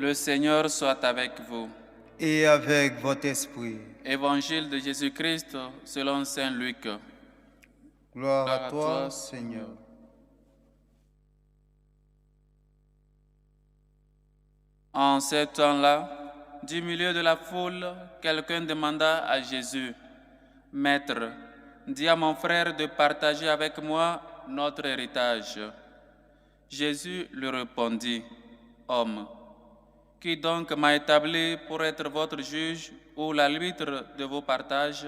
Le Seigneur soit avec vous. Et avec votre esprit. Évangile de Jésus-Christ selon Saint Luc. Gloire à toi, Seigneur. En ce temps-là, du milieu de la foule, quelqu'un demanda à Jésus, « Maître, dis à mon frère de partager avec moi notre héritage. » Jésus lui répondit, « Homme, qui donc m'a établi pour être votre juge ou l'arbitre de vos partages ?»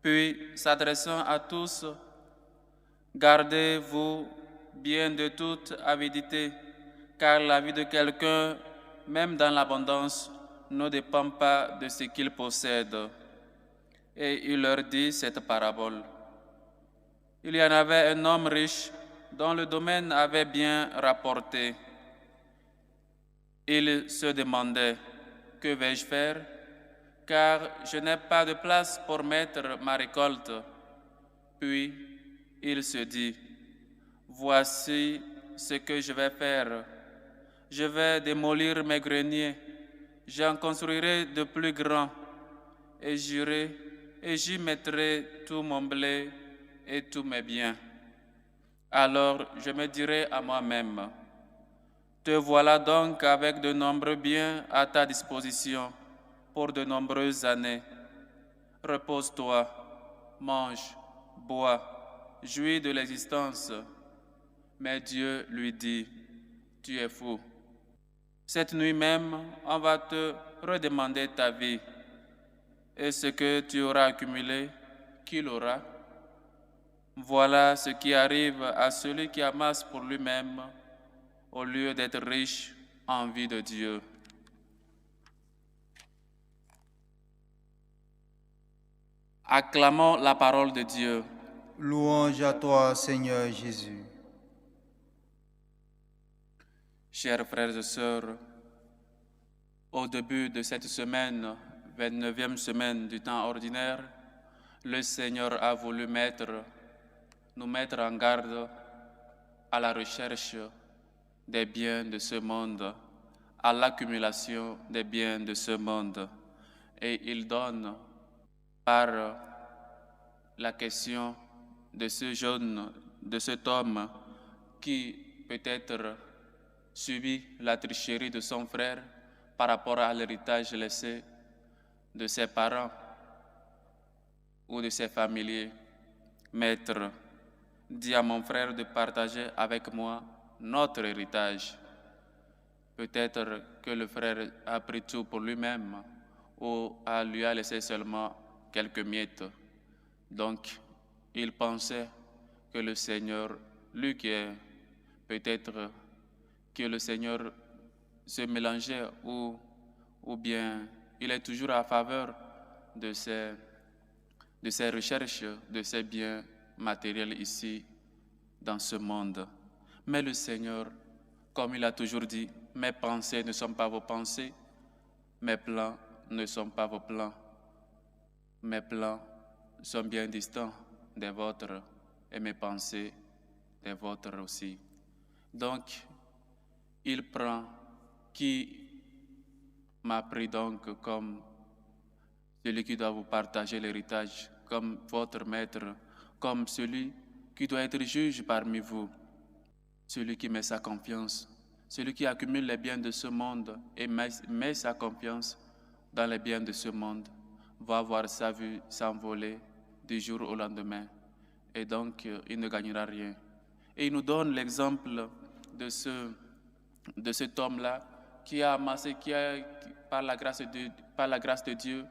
Puis, s'adressant à tous, « Gardez-vous bien de toute avidité, car la vie de quelqu'un, même dans l'abondance, ne dépend pas de ce qu'il possède. » Et il leur dit cette parabole. Il y en avait un homme riche dont le domaine avait bien rapporté. Il se demandait, « Que vais-je faire? Car je n'ai pas de place pour mettre ma récolte. » Puis il se dit, « Voici ce que je vais faire. Je vais démolir mes greniers, j'en construirai de plus grands, et j'irai et j'y mettrai tout mon blé et tous mes biens. Alors je me dirai à moi-même, te voilà donc avec de nombreux biens à ta disposition pour de nombreuses années. Repose-toi, mange, bois, jouis de l'existence. » Mais Dieu lui dit, « Tu es fou. Cette nuit même, on va te redemander ta vie. Et ce que tu auras accumulé, qui l'aura? Voilà ce qui arrive à celui qui amasse pour lui-même au lieu d'être riche en vie de Dieu. » Acclamons la parole de Dieu. Louange à toi, Seigneur Jésus. Chers frères et sœurs, au début de cette semaine, 29e semaine du temps ordinaire, le Seigneur a voulu nous mettre en garde à la recherche des biens de ce monde, à l'accumulation des biens de ce monde. Et il donne, par la question de ce jeune, de cet homme qui peut-être subit la tricherie de son frère par rapport à l'héritage laissé de ses parents ou de ses familiers. Maître, dis à mon frère de partager avec moi notre héritage. Peut-être que le frère a pris tout pour lui-même ou lui a laissé seulement quelques miettes. Donc, il pensait que le Seigneur, lui qui est peut-être que le Seigneur se mélangeait ou bien il est toujours à faveur de ses recherches, de ses biens matériels ici dans ce monde. Mais le Seigneur, comme il a toujours dit, mes pensées ne sont pas vos pensées, mes plans ne sont pas vos plans. Mes plans sont bien distants des vôtres et mes pensées des vôtres aussi. Donc, il prend qui m'a pris donc comme celui qui doit vous partager l'héritage, comme votre maître, comme celui qui doit être juge parmi vous, celui qui met sa confiance, celui qui accumule les biens de ce monde et met sa confiance dans les biens de ce monde, va voir sa vie s'envoler du jour au lendemain. Et donc, il ne gagnera rien. Et il nous donne l'exemple de cet homme-là qui a amassé, par la grâce de Dieu,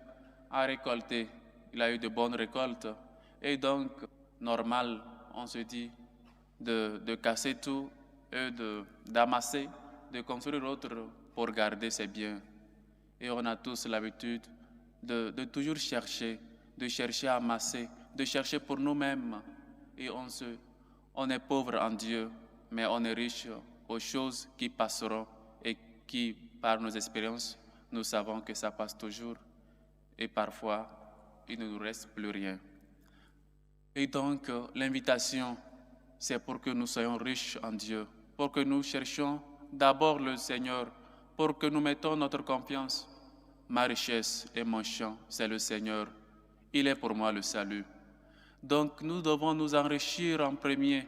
a récolté. Il a eu de bonnes récoltes. Et donc, normal, on se dit, de casser tout et d'amasser, de construire autre pour garder ses biens. Et on a tous l'habitude de toujours chercher, de chercher à amasser, de chercher pour nous-mêmes. Et on est pauvre en Dieu, mais on est riche aux choses qui passeront et qui, par nos expériences, nous savons que ça passe toujours. Et parfois, il ne nous reste plus rien. Et donc, l'invitation, c'est pour que nous soyons riches en Dieu, pour que nous cherchions d'abord le Seigneur, pour que nous mettons notre confiance. Ma richesse et mon champ, c'est le Seigneur. Il est pour moi le salut. Donc nous devons nous enrichir en premier.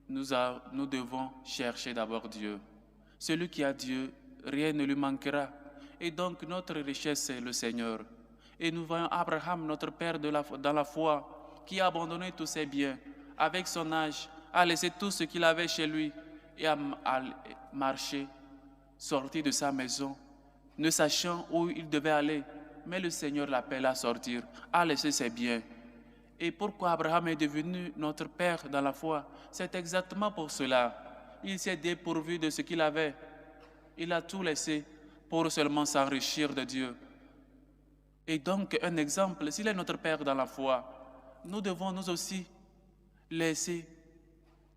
Nous devons chercher d'abord Dieu. Celui qui a Dieu, rien ne lui manquera. Et donc notre richesse, c'est le Seigneur. Et nous voyons Abraham, notre père dans la foi, qui a abandonné tous ses biens. Avec son âge, a laissé tout ce qu'il avait chez lui et a marché, sorti de sa maison, ne sachant où il devait aller. Mais le Seigneur l'appelle à sortir, à laisser ses biens. Et pourquoi Abraham est devenu notre père dans la foi? C'est exactement pour cela. Il s'est dépourvu de ce qu'il avait. Il a tout laissé pour seulement s'enrichir de Dieu. Et donc, un exemple, s'il est notre père dans la foi, nous devons nous aussi laisser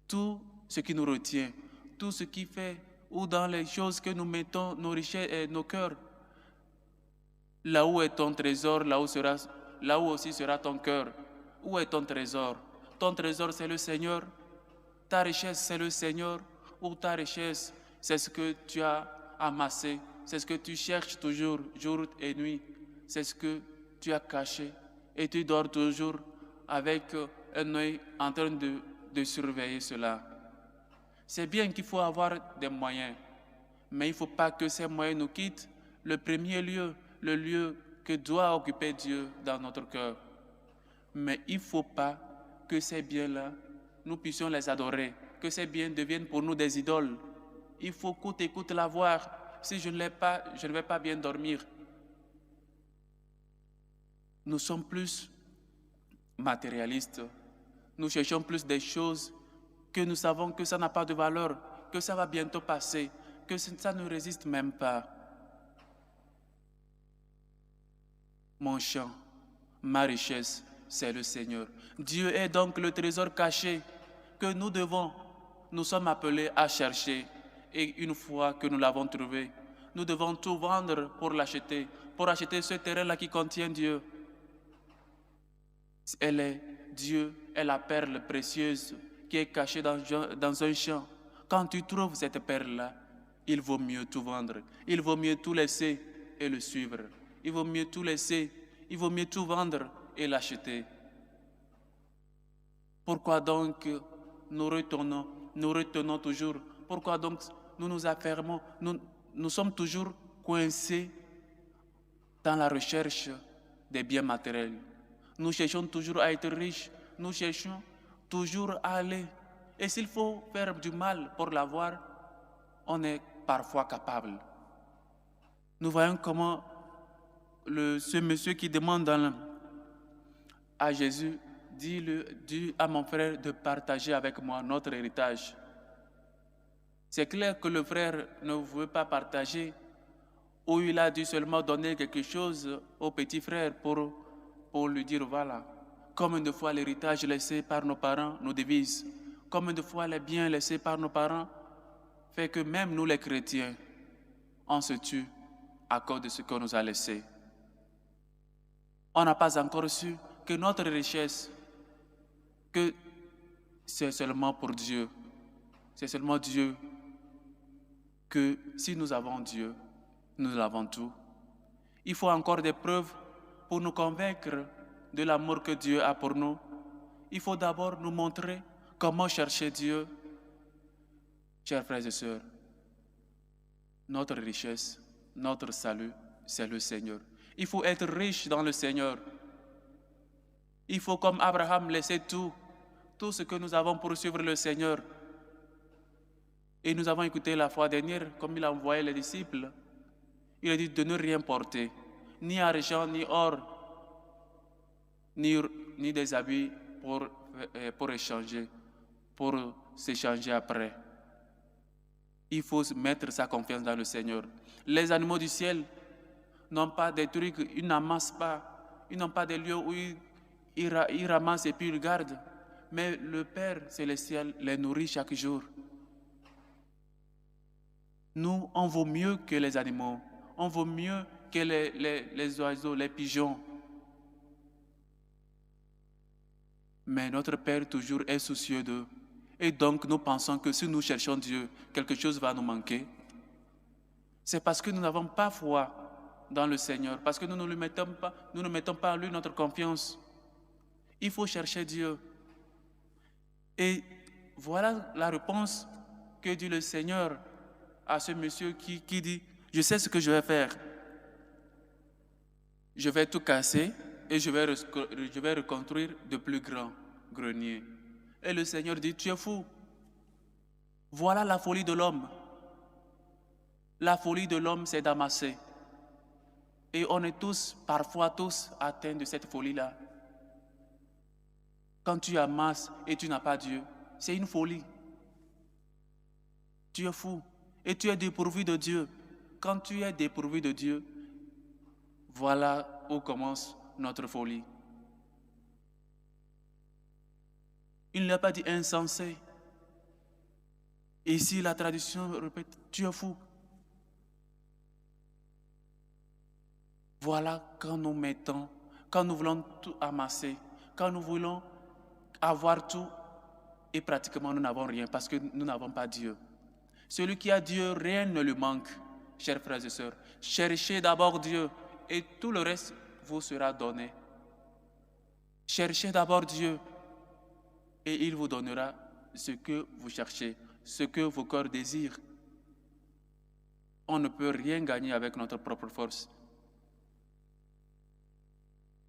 tout ce qui nous retient, tout ce qui fait, ou dans les choses que nous mettons nos richesses et nos cœurs. Là où est ton trésor, là où aussi sera ton cœur. Où est ton trésor? Ton trésor, c'est le Seigneur. Ta richesse, c'est le Seigneur. Ou ta richesse, c'est ce que tu as amassé. C'est ce que tu cherches toujours, jour et nuit. C'est ce que tu as caché. Et tu dors toujours avec un œil en train de surveiller cela. C'est bien qu'il faut avoir des moyens. Mais il ne faut pas que ces moyens nous quittent le premier lieu, le lieu que doit occuper Dieu dans notre cœur. Mais il ne faut pas que ces biens-là, nous puissions les adorer, que ces biens deviennent pour nous des idoles. Il faut coûte et coûte l'avoir. Si je ne l'ai pas, je ne vais pas bien dormir. Nous sommes plus matérialistes. Nous cherchons plus des choses que nous savons que ça n'a pas de valeur, que ça va bientôt passer, que ça ne résiste même pas. Mon champ, ma richesse, c'est le Seigneur. Dieu est donc le trésor caché que nous sommes appelés à chercher. Et une fois que nous l'avons trouvé, nous devons tout vendre pour l'acheter, pour acheter ce terrain-là qui contient Dieu. Dieu est la perle précieuse qui est cachée dans un champ. Quand tu trouves cette perle-là, il vaut mieux tout vendre. Il vaut mieux tout laisser et le suivre. Il vaut mieux tout laisser, il vaut mieux tout vendre et l'acheter. Pourquoi donc nous retenons toujours? Pourquoi donc nous nous affermons? Nous sommes toujours coincés dans la recherche des biens matériels. Nous cherchons toujours à être riches. Nous cherchons toujours à aller. Et s'il faut faire du mal pour l'avoir, on est parfois capable. Nous voyons comment ce monsieur qui demande à Jésus dit à mon frère de partager avec moi notre héritage. C'est clair que le frère ne veut pas partager, ou il a dû seulement donner quelque chose au petit frère pour lui dire voilà, combien de fois l'héritage laissé par nos parents nous divise, combien de fois les biens laissés par nos parents fait que même nous les chrétiens, on se tue à cause de ce qu'on nous a laissé. On n'a pas encore su que notre richesse, que c'est seulement pour Dieu. C'est seulement Dieu que si nous avons Dieu, nous avons tout. Il faut encore des preuves pour nous convaincre de l'amour que Dieu a pour nous. Il faut d'abord nous montrer comment chercher Dieu. Chers frères et sœurs, notre richesse, notre salut, c'est le Seigneur. Il faut être riche dans le Seigneur. Il faut, comme Abraham, laisser tout ce que nous avons pour suivre le Seigneur. Et nous avons écouté la fois dernière, comme il a envoyé les disciples, il a dit de ne rien porter, ni argent, ni or, ni des habits pour échanger, pour s'échanger après. Il faut mettre sa confiance dans le Seigneur. Les animaux du ciel n'ont pas des trucs, ils n'amassent pas, ils n'ont pas des lieux où ils ramassent et puis ils gardent. Mais le Père célestial les nourrit chaque jour. Nous, on vaut mieux que les animaux, on vaut mieux que les oiseaux, les pigeons. Mais notre Père toujours est soucieux d'eux. Et donc nous pensons que si nous cherchons Dieu, quelque chose va nous manquer. C'est parce que nous n'avons pas foi dans le Seigneur, parce que nous ne mettons pas en lui notre confiance. Il faut chercher Dieu. Et voilà la réponse que dit le Seigneur à ce monsieur qui dit, je sais ce que je vais faire. Je vais tout casser et je vais reconstruire de plus grands greniers. Et le Seigneur dit, tu es fou. Voilà la folie de l'homme. La folie de l'homme, c'est d'amasser. Et on est parfois tous atteints de cette folie-là. Quand tu amasses et tu n'as pas Dieu, c'est une folie. Tu es fou et tu es dépourvu de Dieu. Quand tu es dépourvu de Dieu, voilà où commence notre folie. Il n'a pas dit insensé. Ici, la tradition répète, tu es fou. Voilà quand nous voulons tout amasser, quand nous voulons avoir tout et pratiquement nous n'avons rien parce que nous n'avons pas Dieu. Celui qui a Dieu, rien ne lui manque, chers frères et sœurs. Cherchez d'abord Dieu et tout le reste vous sera donné. Cherchez d'abord Dieu et il vous donnera ce que vous cherchez, ce que vos cœurs désirent. On ne peut rien gagner avec notre propre force.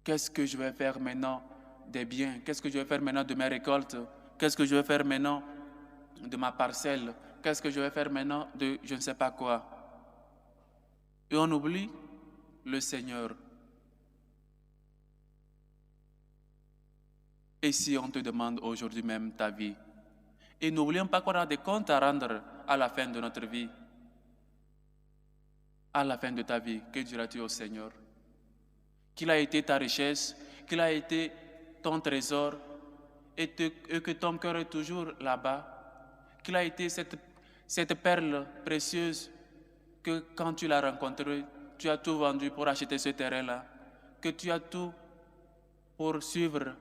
Qu'est-ce que je vais faire maintenant des biens? Qu'est-ce que je vais faire maintenant de mes récoltes? Qu'est-ce que je vais faire maintenant de ma parcelle? Qu'est-ce que je vais faire maintenant de je ne sais pas quoi? Et on oublie le Seigneur. Et si on te demande aujourd'hui même ta vie? Et n'oublions pas qu'on a des comptes à rendre à la fin de notre vie. À la fin de ta vie, que diras-tu au Seigneur? Qu'il a été ta richesse, qu'il a été ton trésor et que ton cœur est toujours là-bas, qu'il a été cette perle précieuse que quand tu l'as rencontrée, tu as tout vendu pour acheter ce terrain-là, que tu as tout pour suivre,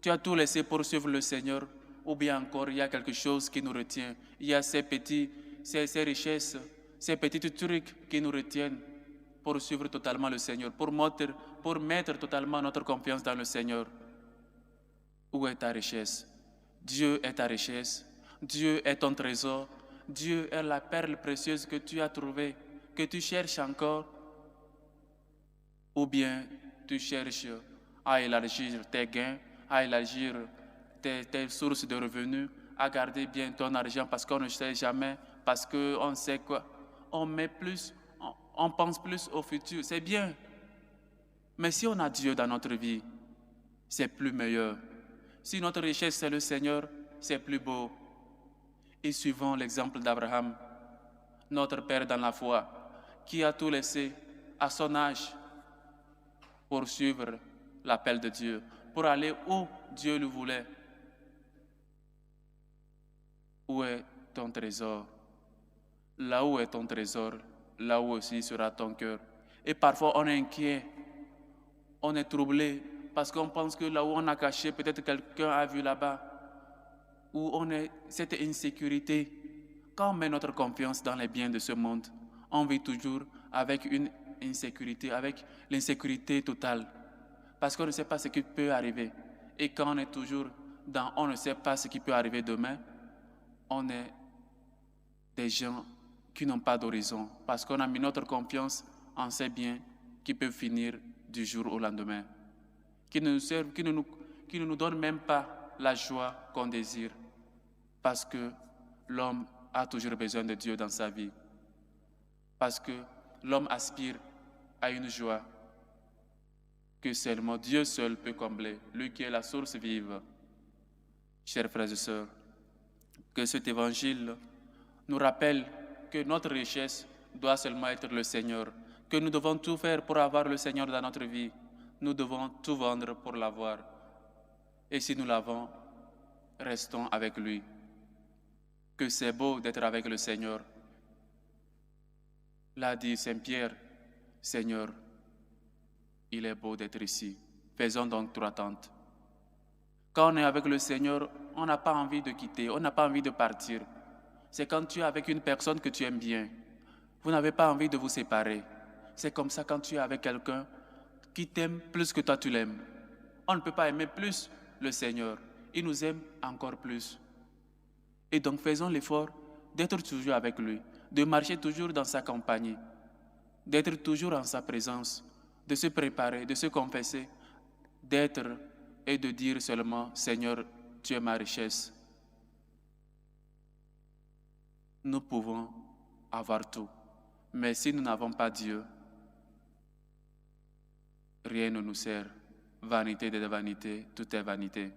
tu as tout laissé pour suivre le Seigneur, ou bien encore il y a quelque chose qui nous retient, il y a ces richesses, ces petits trucs qui nous retiennent pour suivre totalement le Seigneur, pour mettre totalement notre confiance dans le Seigneur. Où est ta richesse? Dieu est ta richesse. Dieu est ton trésor. Dieu est la perle précieuse que tu as trouvée, que tu cherches encore. Ou bien tu cherches à élargir tes gains, à élargir tes sources de revenus, à garder bien ton argent parce qu'on ne sait jamais, parce qu'on sait quoi. On pense plus au futur, c'est bien. Mais si on a Dieu dans notre vie, c'est plus meilleur. Si notre richesse c'est le Seigneur, c'est plus beau. Et suivons l'exemple d'Abraham, notre Père dans la foi, qui a tout laissé à son âge pour suivre l'appel de Dieu, pour aller où Dieu le voulait. Où est ton trésor? Là où est ton trésor, là où aussi sera ton cœur. Et parfois on est inquiet, on est troublé, parce qu'on pense que là où on a caché, peut-être quelqu'un a vu là-bas, où on est cette insécurité. Quand on met notre confiance dans les biens de ce monde, on vit toujours avec une insécurité, avec l'insécurité totale, parce qu'on ne sait pas ce qui peut arriver. Et quand on est toujours dans on ne sait pas ce qui peut arriver demain, on est des gens qui n'ont pas d'horizon, parce qu'on a mis notre confiance en ces biens qui peuvent finir du jour au lendemain, qui ne nous donnent même pas la joie qu'on désire, parce que l'homme a toujours besoin de Dieu dans sa vie, parce que l'homme aspire à une joie que seulement Dieu seul peut combler, lui qui est la source vive. Chers frères et sœurs, que cet évangile nous rappelle que notre richesse doit seulement être le Seigneur, que nous devons tout faire pour avoir le Seigneur dans notre vie. Nous devons tout vendre pour l'avoir. Et si nous l'avons, restons avec lui. Que c'est beau d'être avec le Seigneur. L'a dit Saint Pierre, Seigneur, il est beau d'être ici. Faisons donc 3 tentes. Quand on est avec le Seigneur, on n'a pas envie de quitter, on n'a pas envie de partir. C'est quand tu es avec une personne que tu aimes bien. Vous n'avez pas envie de vous séparer. C'est comme ça quand tu es avec quelqu'un qui t'aime plus que toi tu l'aimes. On ne peut pas aimer plus le Seigneur. Il nous aime encore plus. Et donc faisons l'effort d'être toujours avec lui, de marcher toujours dans sa compagnie, d'être toujours en sa présence, de se préparer, de se confesser, d'être et de dire seulement « Seigneur, tu es ma richesse ». Nous pouvons avoir tout, mais si nous n'avons pas Dieu, rien ne nous sert. Vanité de vanité, tout est vanité.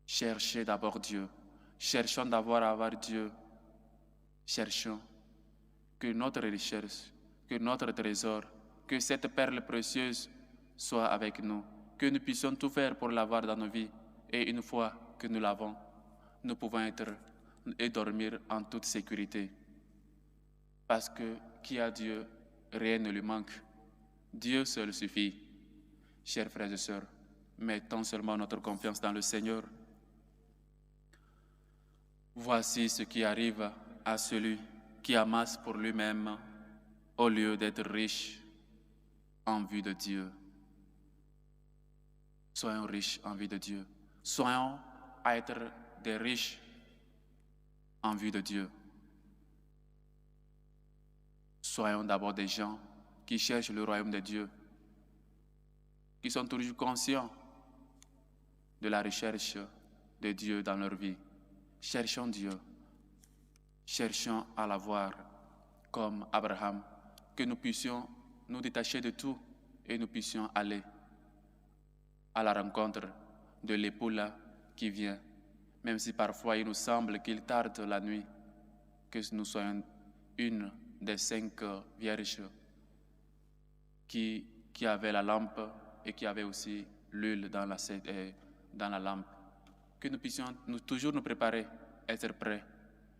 Cherchez d'abord Dieu. Cherchons d'abord à avoir Dieu. Cherchons que notre richesse, que notre trésor, que cette perle précieuse soit avec nous, que nous puissions tout faire pour l'avoir dans nos vies. Et une fois que nous l'avons, nous pouvons être et dormir en toute sécurité. Parce que qui a Dieu, rien ne lui manque. Dieu seul suffit. Chers frères et sœurs, mettons seulement notre confiance dans le Seigneur. Voici ce qui arrive à celui qui amasse pour lui-même au lieu d'être riche en vue de Dieu. Soyons riches en vue de Dieu. Soyons à être des riches en vue de Dieu. Soyons d'abord des gens qui cherchent le royaume de Dieu, qui sont toujours conscients de la recherche de Dieu dans leur vie. Cherchons Dieu, cherchons à l'avoir comme Abraham, que nous puissions nous détacher de tout et nous puissions aller à la rencontre de l'époux-là qui vient, même si parfois il nous semble qu'il tarde la nuit, que nous soyons une des 5 vierges qui avait la lampe et qui avait aussi l'huile dans la lampe. Que nous puissions toujours nous préparer, être prêts.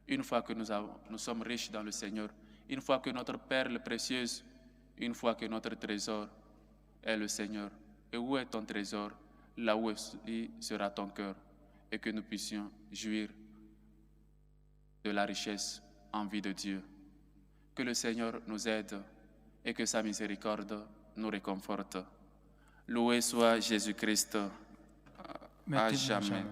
Une fois que nous sommes riches dans le Seigneur, une fois que notre perle précieuse, une fois que notre trésor est le Seigneur. Et où est ton trésor? Là où sera ton cœur. Et que nous puissions jouir de la richesse en vie de Dieu. Que le Seigneur nous aide et que sa miséricorde nous réconforte. Loué soit Jésus-Christ à jamais.